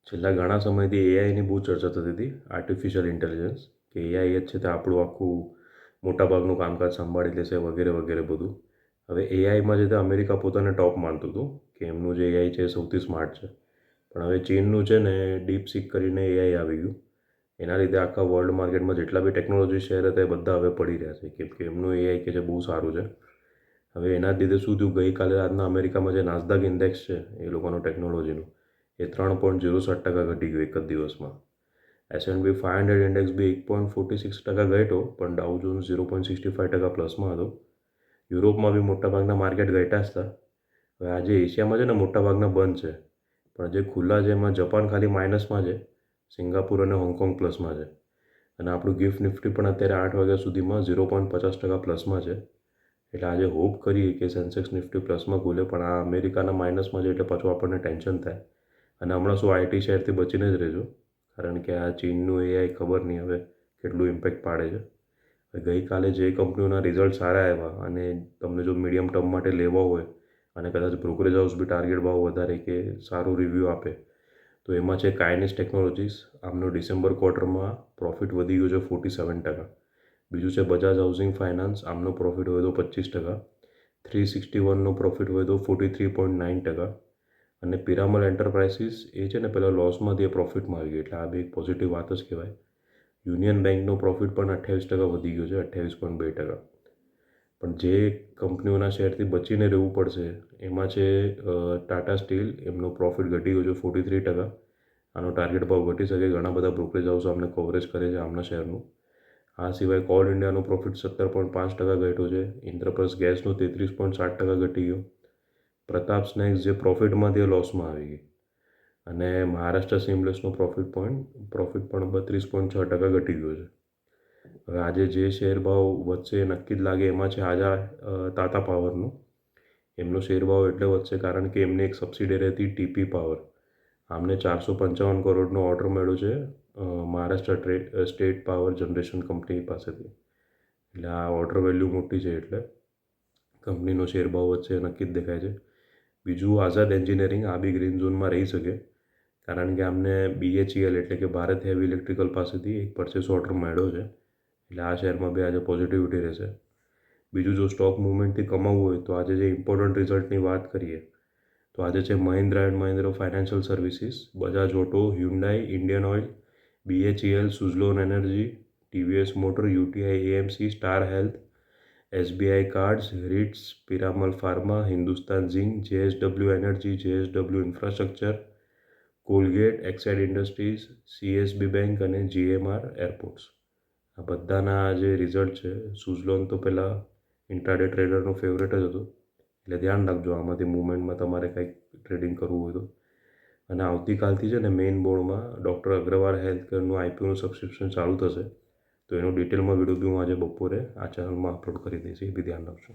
છેલ્લા ઘણા સમયથી એઆઈની બહુ ચર્ચા થતી હતી, આર્ટિફિશિયલ ઇન્ટેલિજન્સ, કે એઆઈ જ છે તે આપણું આખું મોટાભાગનું કામકાજ સંભાળી લેશે વગેરે વગેરે બધું. હવે એઆઈમાં જે તે અમેરિકા પોતાને ટોપ માનતું હતું કે એમનું જે એઆઈ છે એ સૌથી સ્માર્ટ છે. પણ હવે ચીનનું છે ને ડીપસીક કરીને એઆઈ આવી ગયું. એના લીધે આખા વર્લ્ડ માર્કેટમાં જેટલા બી ટેકનોલોજી શેર હતા એ બધા હવે પડી રહ્યા છે, કેમ કે એમનું એઆઈ કે જે બહુ સારું છે. હવે એના જ લીધે શું થયું, ગઈકાલે રાતના અમેરિકામાં જે નાસ્દાક ઇન્ડેક્સ છે એ લોકોનું ટેકનોલોજીનું, એ 3.07% ઘટી ગયું એક જ દિવસમાં. S&P 500 ઇન્ડેક્સ બી 8.46% ઘટ્યો, પણ ડાઉ જોન્સ 0.65% પ્લસમાં હતો. યુરોપમાં બી મોટાભાગના માર્કેટ ઘટ્યા જ હતા. હવે આજે એશિયામાં છે ને મોટાભાગના બંધ છે, પણ જે ખુલ્લા છે એમાં જપાન ખાલી માઇનસમાં છે, સિંગાપુર અને હોંગકોંગ પ્લસમાં છે. અને આપણું ગિફ્ટ નિફ્ટી પણ અત્યારે 8 વાગ્યા સુધીમાં 0.50% પ્લસમાં છે. એટલે આજે હોપ કરીએ કે સેન્સેક્સ નિફ્ટી પ્લસમાં ખુલે, પણ આ અમેરિકાના માઇનસમાં છે એટલે પાછું આપણને ટેન્શન થાય. અને હમણાં શું આઈટી શેરથી બચીને જ રહેજો, કારણ કે આ ચીનનું એઆઈ ખબર નહીં હવે કેટલું ઇમ્પેક્ટ પાડે છે. ગઈકાલે જે કંપનીઓના રિઝલ્ટ સારા આવ્યા અને તમને જો મીડિયમ ટર્મ માટે લેવા હોય અને કદાચ બ્રોકરેજ હાઉસ બી ટાર્ગેટ ભાવ વધારે કે સારું રિવ્યૂ આપે, તો એમાં છે કાઇનેસ ટેકનોલોજીસ. આમનો ડિસેમ્બર ક્વાર્ટરમાં પ્રોફિટ વધી ગયો છે 47%. બીજું છે બજાજ હાઉસિંગ ફાઇનાન્સ, આમનો પ્રોફિટ વધ્યો 25%. 361નો પ્રોફિટ વધ્યો 43.9%. અને પિરામલ એન્ટરપ્રાઇઝિસ એ છે ને પહેલાં લોસમાંથી એ પ્રોફિટમાં આવી ગઈ, એટલે આ બી એક પોઝિટિવ વાત જ કહેવાય. યુનિયન બેંકનો પ્રોફિટ પણ 28% વધી ગયો છે, 28.2%. પણ જે કંપનીઓના શેરથી બચીને રહેવું પડશે એમાં છે ટાટા સ્ટીલ. એમનો પ્રોફિટ ઘટી ગયો છે 43%. આનો ટાર્ગેટ ભાવ ઘટી શકે, ઘણા બધા બ્રોકરેજ હાઉસ આમને કવરેજ કરે છે આમના શેરનું. આ સિવાય કોલ ઇન્ડિયાનો પ્રોફિટ 17.5% ઘટ્યો છે. ઇન્દ્રપ્રસ્થ ગેસનો 33.7% ઘટી ગયો. પ્રતાપ સ્નેક્સ જે પ્રોફિટમાંથી એ લોસમાં આવી ગઈ. અને મહારાષ્ટ્ર સીમલેસનો પ્રોફિટ પણ 32.6% ઘટી ગયો છે. હવે આજે જે શેર ભાવ વધશે એ નક્કી જ લાગે. એમાં છે આજે તાતા પાવરનો. એમનો શેર ભાવ એટલે વધશે કારણ કે એમની એક સબસિડિયરી હતી ટીપી પાવર. આમને 455 કરોડનો ઓર્ડર મળ્યો છે Maharashtra state power generation company પાસેથી. એટલે આ ઓર્ડર વેલ્યુ મોટી છે એટલે કંપનીનો શેર ભાવ વધશે નક્કી જ દેખાય છે. બીજું આઝાદ એન્જિનિયરિંગ, આ બી ગ્રીન ઝોનમાં રહી શકે, કારણ કે આમને BHEL એટલે કે ભારત હેવી ઇલેક્ટ્રિકલ પાસેથી એક પરચેસ ઓર્ડર મળ્યો છે. એટલે આ શેરમાં બી આજે પોઝિટિવિટી રહેશે. બીજું જો સ્ટોક મુવમેન્ટથી કમાવવું હોય તો આજે જે ઇમ્પોર્ટન્ટ રિઝલ્ટની વાત કરીએ તો આજે છે Mahindra and Mahindra financial services, Bajaj auto, Hyundai, Indian oil, BHEL, Suzlon energy, TVS motor, UTI AMC, star health, SBI cards, REITs, Piramal pharma, Hindustan zinc, JSW energy, JSW infrastructure, Colgate, Exide industries, CSB bank અને GMR એરપોર્ટ્સ. આ બધાના જે result છે, સુઝલોન તો પહેલાં intraday ટ્રેડરનો favourite જ હતો, એટલે ધ્યાન રાખજો આમાંથી મૂવમેન્ટમાં તમારે કંઈક ટ્રેડિંગ કરવું હોય તો. અને આવતીકાલથી છે ને મેઇન બોર્ડમાં ડૉક્ટર અગ્રવાલ હેલ્થ કેરનું IPOનું સબસ્ક્રિપ્શન ચાલુ થશે, તો એનો ડિટેલમાં વિડીયો બી હું આજે બપોરે આ ચેનલમાં અપલોડ કરી દઈશ, એ બી ધ્યાન રાખજો.